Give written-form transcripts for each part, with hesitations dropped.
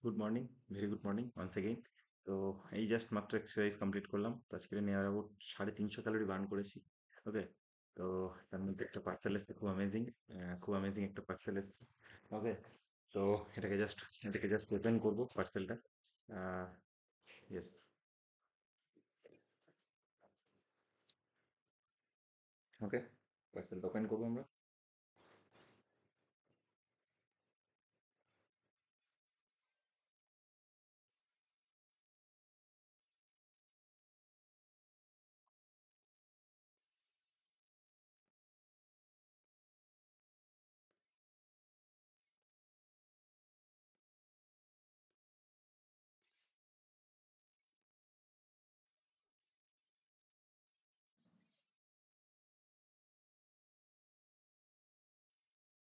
Good morning, very good morning once again. তো এই just মাত্র এক্সারসাইজ কমপ্লিট করলাম। তো আজকে নিয়ার অ্যাবাউট 350 ক্যালোরি বার্ন করেছি। ওকে। তো তার মধ্যে একটা পার্সেল এসছে, খুব অ্যামেজিং। খুব অ্যামেজিং একটা পার্সেল এসছে। ওকে। তো এটাকে জাস্ট ওপেন করবো পার্সেলটা। ইয়েস। ওকে। পার্সেলটা ওপেন করবো আমরা।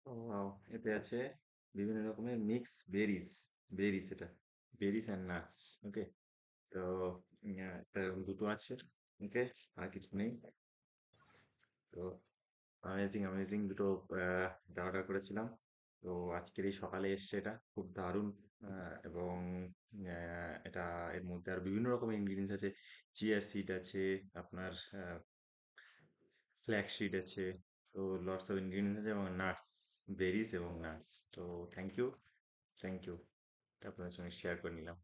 ও wow, এতে আছে বিভিন্ন রকমের মিক্স বেরিজ। বেরিজ এটা, বেরিজ অ্যান্ড নাটস। ওকে। তো একটা দুটো আছে। ওকে। আর কিছু নেই। তো অ্যামেজিং অ্যামেজিং দুটো অর্ডার করেছিলাম। তো আজকের এই সকালে এসছে, এটা খুব দারুণ। এবং এটা, এর মধ্যে আর বিভিন্ন রকমের ইনগ্রিডিয়েন্টস আছে। চিয়া সিড আছে, আপনার ফ্ল্যাক্স সিড আছে। তো লটস অফ ইনগ্রিডিয়েন্টস আছে এবং নাটস, বেরিজ এবং নাটস। তো থ্যাংক ইউ, থ্যাংক ইউ। আপনার সঙ্গে শেয়ার করে নিলাম।